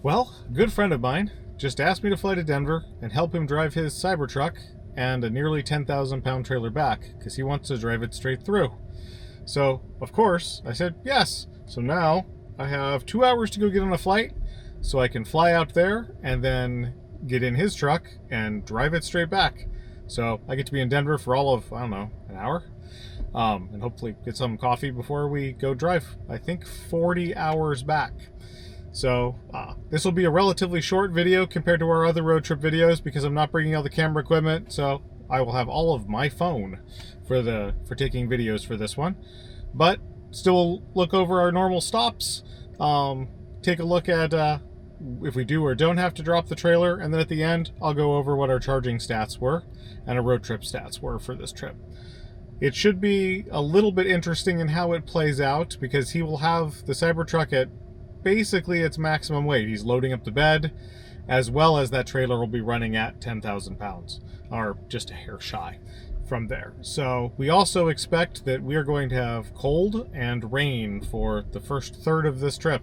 Well, a good friend of mine just asked me to fly to Denver and help him drive his Cybertruck and a nearly 10,000 pound trailer back because he wants to drive it straight through. So, of course, I said yes. So now I have 2 hours to go get on a flight so I can fly out there and then get in his truck and drive it straight back. So I get to be in Denver for all of, I don't know, an hour. And hopefully get some coffee before we go drive, I think 40 hours back. So this will be a relatively short video compared to our other road trip videos because I'm not bringing all the camera equipment, so I will have all of my phone for taking videos for this one. But still look over our normal stops, take a look at if we do or don't have to drop the trailer, and then at the end I'll go over what our charging stats were and our road trip stats were for this trip. It should be a little bit interesting in how it plays out because he will have the Cybertruck at basically its maximum weight. He's loading up the bed, as well as that trailer will be running at 10,000 pounds, or just a hair shy from there. So we also expect that we are going to have cold and rain for the first third of this trip.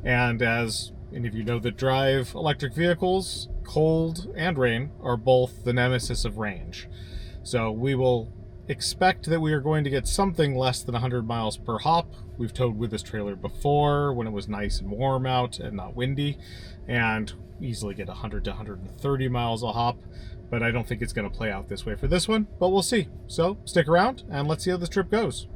And as any of you know that drive electric vehicles, cold and rain are both the nemesis of range. So we will expect that we are going to get something less than 100 miles per hop. We've towed with this trailer before when it was nice and warm out and not windy, and easily get 100 to 130 miles a hop, but I don't think it's going to play out this way for this one, but we'll see. So stick around and let's see how this trip goes.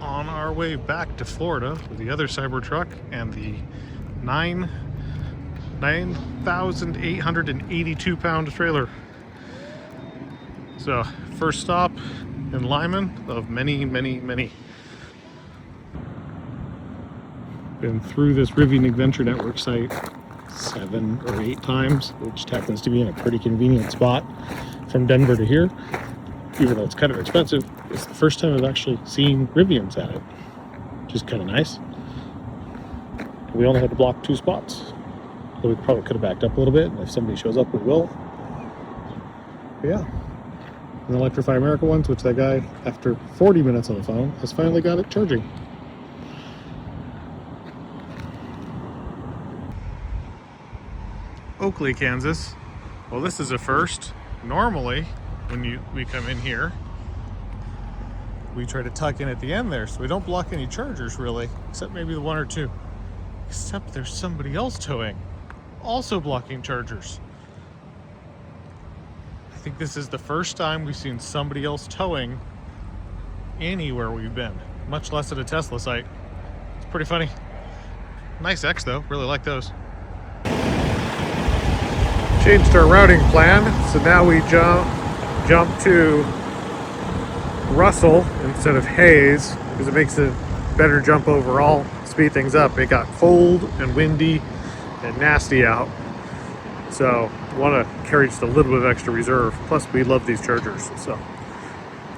On our way back to Florida with the other Cybertruck and the 9,882 pound trailer. So first stop in Limon of many. Been through this Rivian Adventure Network site 7 or 8 times, which happens to be in a pretty convenient spot from Denver to here. Even though it's kind of expensive, it's the first time I've actually seen Rivians at it, which is kind of nice. We only had to block 2 spots, so we probably could have backed up a little bit, and if somebody shows up, we will. But yeah, and the Electrify America ones, which that guy, after 40 minutes on the phone, has finally got it charging. Oakley, Kansas. Well, this is a first. Normally, when we come in here, we try to tuck in at the end there so we don't block any chargers really, except maybe the 1 or 2. Except there's somebody else towing, also blocking chargers. I think this is the first time we've seen somebody else towing anywhere we've been, much less at a Tesla site. It's pretty funny. Nice X though, really like those. Changed our routing plan, so now we jump to Russell instead of Hayes because it makes a better jump overall, speed things up. It got cold and windy and nasty out, so want to carry just a little bit of extra reserve. Plus we love these chargers. So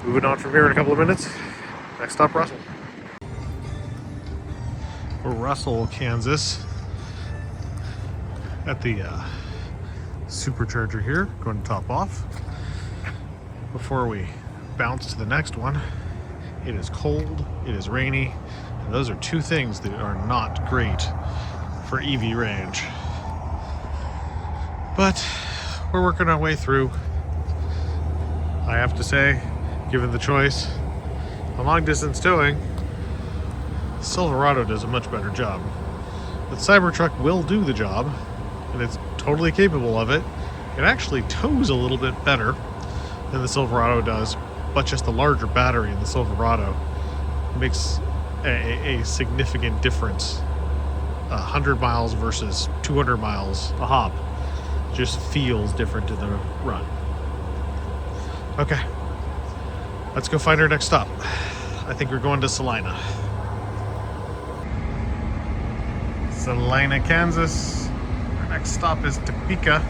moving on from here in a couple of minutes. Next stop, Russell. Russell, Kansas, at the Supercharger here, going to top off. Before we bounce to the next one, it is cold, it is rainy, and those are 2 things that are not great for EV range. But we're working our way through. I have to say, given the choice on long distance towing, Silverado does a much better job. The Cybertruck will do the job, and it's totally capable of it. It actually tows a little bit better than the Silverado does, but just the larger battery in the Silverado makes a significant difference. 100 miles versus 200 miles a hop just feels different in the run. Okay, let's go find our next stop. I think we're going to Salina. Salina, Kansas. Our next stop is Topeka.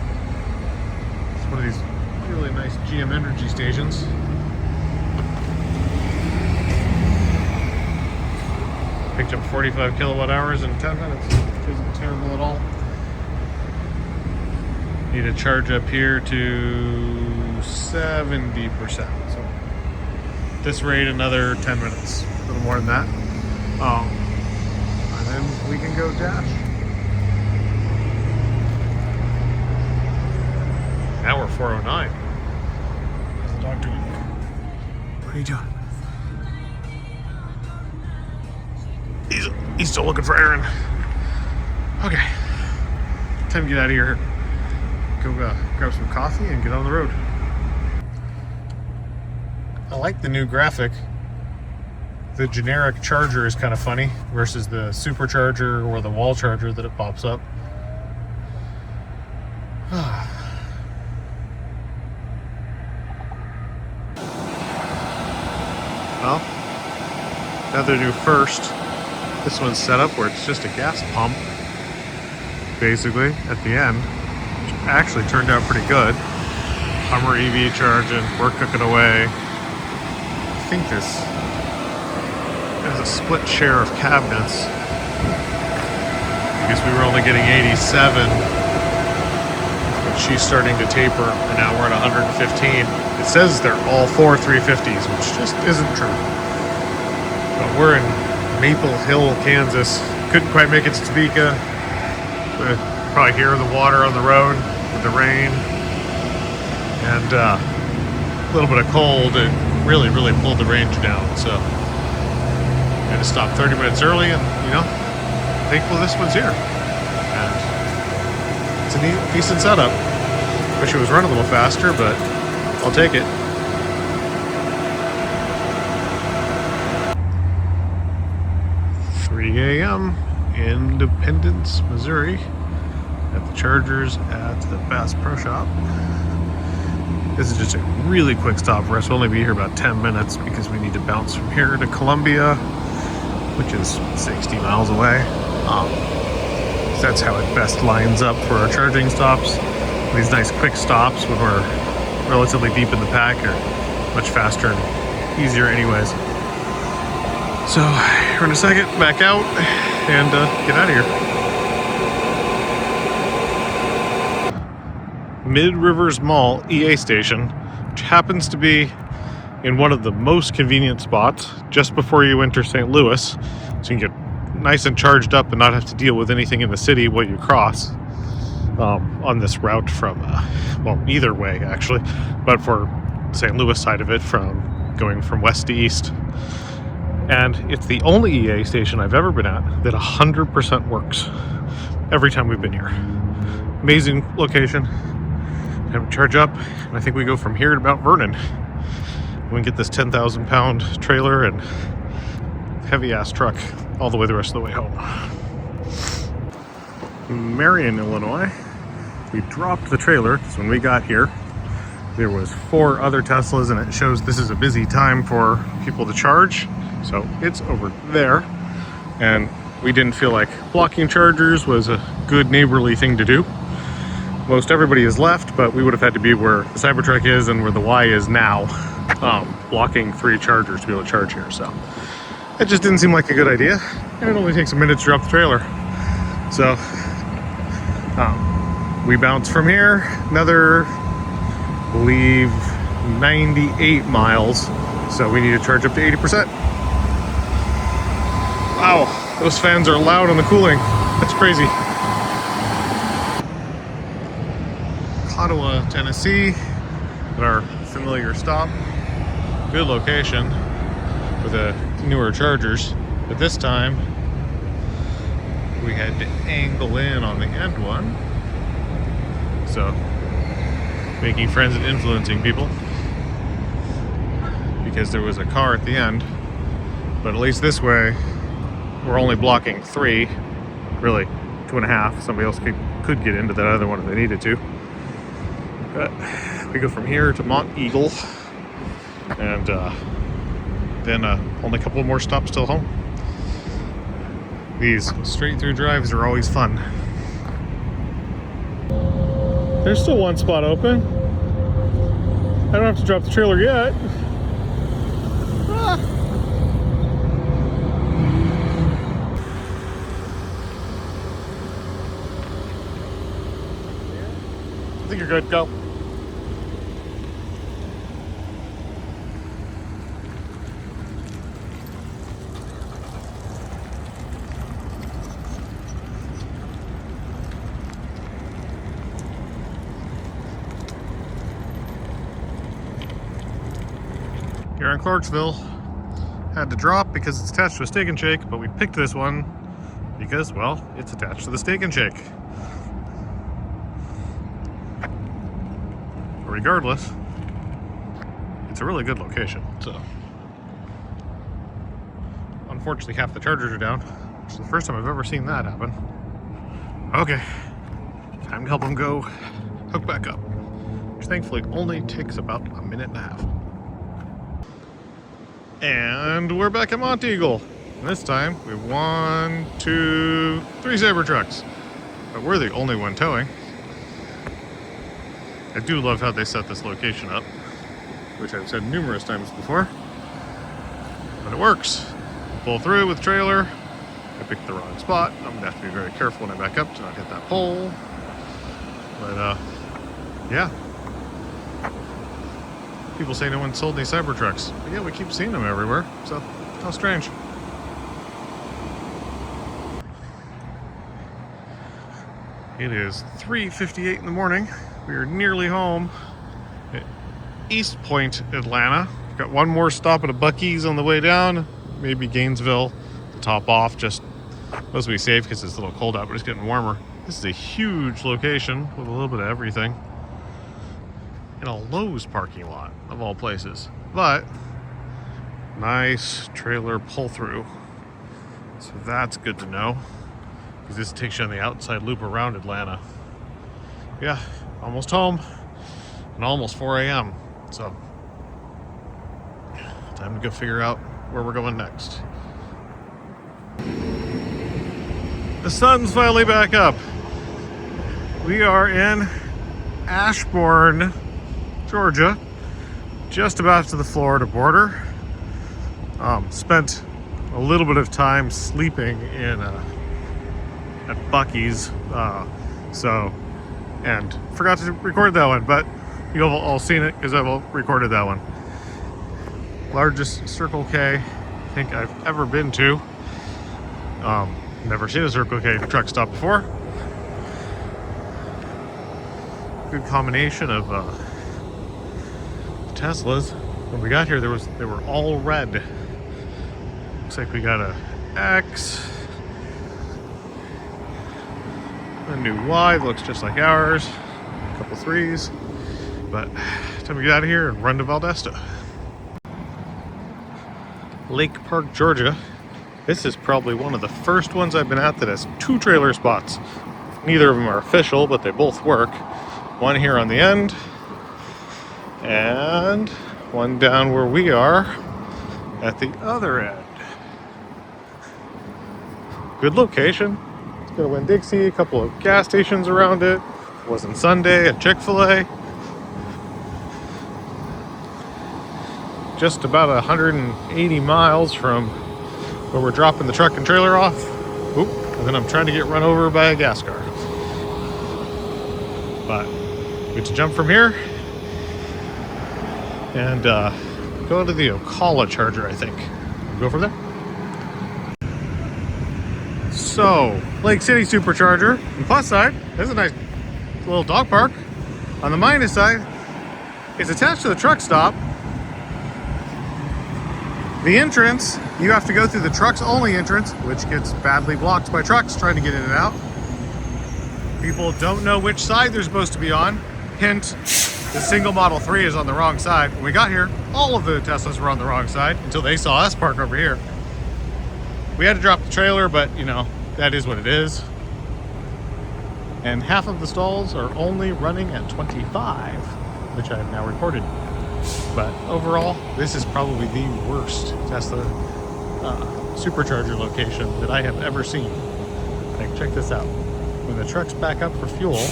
It's one of these really nice GM Energy stations. reach up 45 kilowatt hours in 10 minutes. Isn't terrible at all. Need to charge up here to 70%. So at this rate, another 10 minutes. A little more than that. And then we can go dash. Now we're 409. How's the dog doing? What are you doing? He's still looking for Aaron. Okay. Time to get out of here. Go grab some coffee and get on the road. I like the new graphic. The generic charger is kind of funny versus the Supercharger or the wall charger that it pops up. Well, another new first. This one's set up where it's just a gas pump, basically, at the end, which actually turned out pretty good. Hummer EV charging, we're cooking away. I think this has a split share of cabinets. I guess we were only getting 87, but she's starting to taper, and now we're at 115. It says they're all 4 350s, which just isn't true. But we're in Maple Hill, Kansas. Couldn't quite make it to Topeka. Probably hear the water on the road with the rain. And a little bit of cold. It really pulled the range down. So I had to stop 30 minutes early, and thankful this one's here. And it's a decent setup. Wish it was running a little faster, but I'll take it. A.m. Independence, Missouri, at the Chargers at the Bass Pro Shop. This is just a really quick stop for us. We'll only be here about 10 minutes because we need to bounce from here to Columbia, which is 60 miles away. So that's how it best lines up for our charging stops. These nice quick stops when we're relatively deep in the pack are much faster and easier anyways. So, we're in a second, back out, and get out of here. Mid Rivers Mall EA station, which happens to be in one of the most convenient spots just before you enter St. Louis, so you can get nice and charged up and not have to deal with anything in the city while you cross on this route from, well, either way actually, but for the St. Louis side of it, from going from west to east. And it's the only EA station I've ever been at that 100% works every time we've been here. Amazing location. Have a charge up, and I think we go from here to Mount Vernon. We can get this 10,000 pound trailer and heavy ass truck all the way the rest of the way home. Marion, Illinois. We dropped the trailer because when we got here, there was 4 other Teslas, and it shows this is a busy time for people to charge. So it's over there, and we didn't feel like blocking chargers was a good neighborly thing to do. Most everybody is left, but we would have had to be where the Cybertruck is and where the Y is now, blocking 3 chargers to be able to charge here. So it just didn't seem like a good idea, and it only takes a minute to drop the trailer. So we bounce from here another, I believe, 98 miles. So we need to charge up to 80%. Wow, those fans are loud on the cooling. That's crazy. Ottawa, Tennessee, at our familiar stop. Good location for the newer chargers, but this time we had to angle in on the end one. So, making friends and influencing people, because there was a car at the end. But at least this way, we're only blocking 3, really 2.5. Somebody else could get into that other one if they needed to. But we go from here to Mont Eagle, and then only a couple more stops till home. These straight through drives are always fun. There's still one spot open. I don't have to drop the trailer yet. think you're good. Go. Here in Clarksville, had to drop because it's attached to a Steak and Shake, but we picked this one because, well, it's attached to the Steak and Shake. But regardless, it's a really good location. So, unfortunately, half the chargers are down, which is the first time I've ever seen that happen. Okay, time to help them go hook back up, which thankfully only takes about a minute and a half. And we're back at Monteagle. And this time we have 1, 2, 3 Cybertrucks. But we're the only one towing. I do love how they set this location up, which I've said numerous times before. But it works. Pull through with trailer. I picked the wrong spot. I'm gonna have to be very careful when I back up to not hit that pole. But yeah. People say no one sold any Cybertrucks. But yeah, we keep seeing them everywhere, so how strange. It is 3:58 in the morning. We are nearly home at East Point, Atlanta. We've got one more stop at a Buc-ee's on the way down, maybe Gainesville to top off, just supposed to be safe because it's a little cold out, but it's getting warmer. This is a huge location with a little bit of everything. In a Lowe's parking lot, of all places. But, nice trailer pull-through. So that's good to know, because this takes you on the outside loop around Atlanta. Yeah, almost home, and almost 4 a.m. So, time to go figure out where we're going next. The sun's finally back up. We are in Ashburn, Georgia, just about to the Florida border. Spent a little bit of time sleeping in at Buc-ee's, and forgot to record that one, but you've all seen it because I've recorded that one. Largest Circle K I think I've ever been to. Never seen a Circle K truck stop before. Good combination of Teslas. When we got here, they were all red. Looks like we got a X, a new Y that looks just like ours, a couple 3s. But time to get out of here and run to Valdosta. Lake Park, Georgia. This is probably one of the first ones I've been at that has 2 trailer spots. Neither of them are official, but they both work. One here on the end, and one down where we are at the other end. Good location. It's got a Winn-Dixie, a couple of gas stations around it. It wasn't Sunday, a Chick-fil-A. Just about 180 miles from where we're dropping the truck and trailer off. Oop, and then I'm trying to get run over by a gas car. But we get to jump from here and go to the Ocala charger, I think. Go from there. So, Lake City Supercharger. On the plus side, there's a nice little dog park. On the minus side, it's attached to the truck stop. The entrance, you have to go through the trucks only entrance, which gets badly blocked by trucks trying to get in and out. People don't know which side they're supposed to be on. Hint, the single Model 3 is on the wrong side. When we got here, all of the Teslas were on the wrong side until they saw us park over here. We had to drop the trailer, but you know, that is what it is. And half of the stalls are only running at 25, which I've now recorded. But overall, this is probably the worst Tesla Supercharger location that I have ever seen. Like, check this out. When the trucks back up for fuel,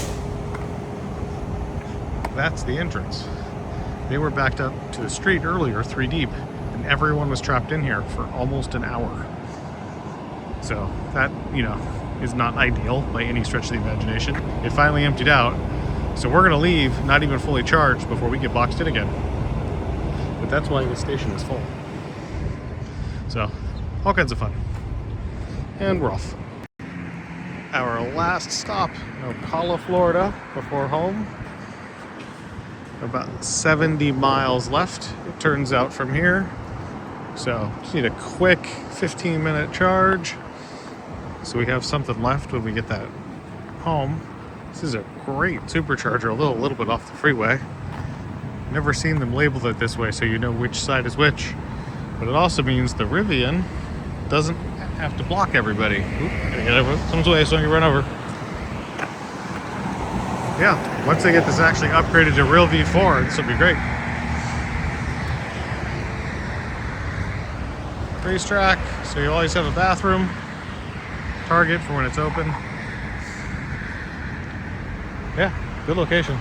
that's the entrance. They were backed up to the street earlier, 3 deep, and everyone was trapped in here for almost an hour. So that, you know, is not ideal by any stretch of the imagination. It finally emptied out, So we're gonna leave not even fully charged before we get boxed in again. But that's why the station is full. So, all kinds of fun. And we're off. Our last stop, Ocala, Florida, before home. About 70 miles left, it turns out, from here. So, just need a quick 15-minute charge. So we have something left when we get that home. This is a great supercharger, a little bit off the freeway. Never seen them label it this way, so you know which side is which. But it also means the Rivian doesn't have to block everybody. Oop, gotta get over someone's way so I can run over. Yeah, once they get this actually upgraded to real V4, this will be great. Racetrack, so you always have a bathroom. Target for when it's open. Yeah, good location.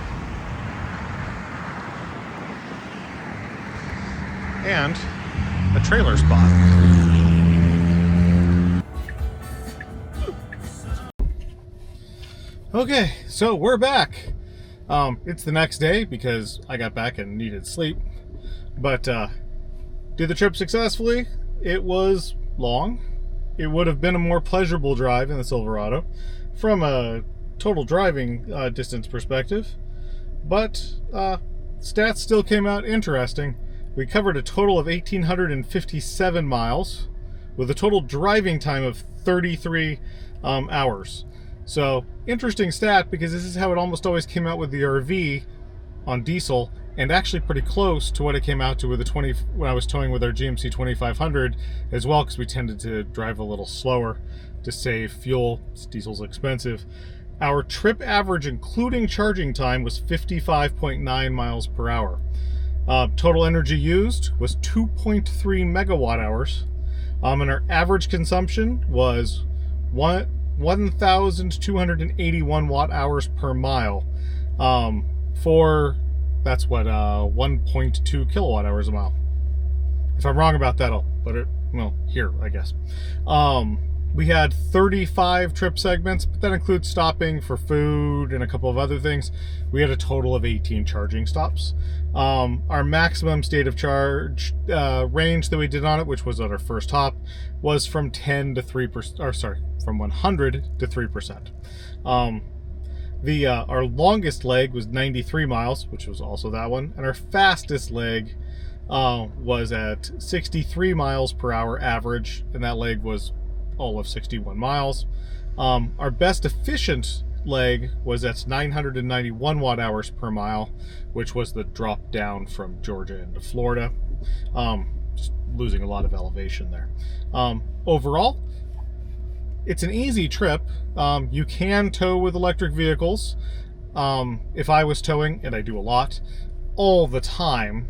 And a trailer spot. Okay, so we're back. It's the next day because I got back and needed sleep. But did the trip successfully. It was long. It would have been a more pleasurable drive in the Silverado from a total driving distance perspective, but stats still came out interesting. We covered a total of 1,857 miles with a total driving time of 33 hours. So interesting stat, because this is how it almost always came out with the RV on diesel, and actually pretty close to what it came out to with the when I was towing with our GMC 2500 as well, because we tended to drive a little slower to save fuel. Diesel's expensive. Our trip average, including charging time, was 55.9 miles per hour. Total energy used was 2.3 megawatt hours, and our average consumption was 1,281 watt hours per mile. That's what 1.2 kilowatt hours a mile. If I'm wrong about that, I'll put it here, I guess. We had 35 trip segments, but that includes stopping for food and a couple of other things. We had a total of 18 charging stops. Our maximum state of charge range that we did on it, which was at our first hop, was from 10 to 3%, or sorry, from 100 to 3%. Our longest leg was 93 miles, which was also that one, and our fastest leg was at 63 miles per hour average, and that leg was all of 61 miles. Our best efficient leg was at 991 watt hours per mile, which was the drop down from Georgia into Florida. Just losing a lot of elevation there. Overall, it's an easy trip. You can tow with electric vehicles. If I was towing, and I do a lot, all the time,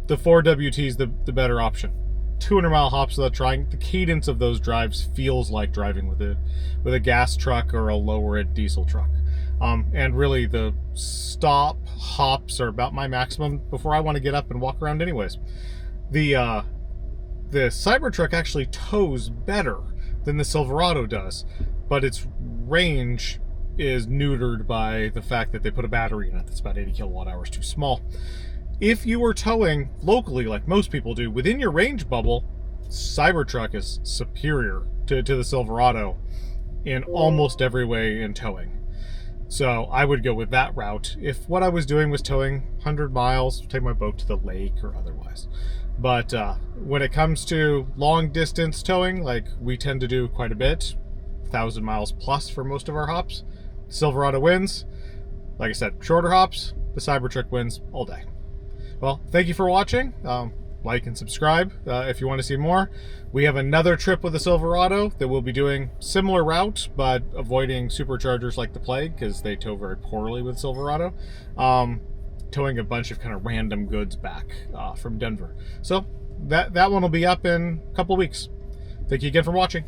the 4WT is the better option. 200-mile hops without trying. The cadence of those drives feels like driving with a gas truck or a lower-end diesel truck. And really, the stop hops are about my maximum before I want to get up and walk around anyways. The Cybertruck actually tows better than the Silverado does, but its range is neutered by the fact that they put a battery in it that's about 80 kilowatt hours too small. If you were towing locally, like most people do, within your range bubble, Cybertruck is superior to the Silverado in almost every way in towing. So I would go with that route if what I was doing was towing 100 miles, take my boat to the lake or otherwise. But when it comes to long distance towing, like we tend to do quite a bit, 1,000 miles plus for most of our hops, Silverado wins. Like I said, shorter hops, the Cybertruck wins all day. Well, thank you for watching. Like and subscribe if you want to see more. We have another trip with the Silverado that we'll be doing similar route, but avoiding superchargers like the plague because they tow very poorly with Silverado. Towing a bunch of kind of random goods back from Denver. So that one will be up in a couple of weeks. Thank you again for watching.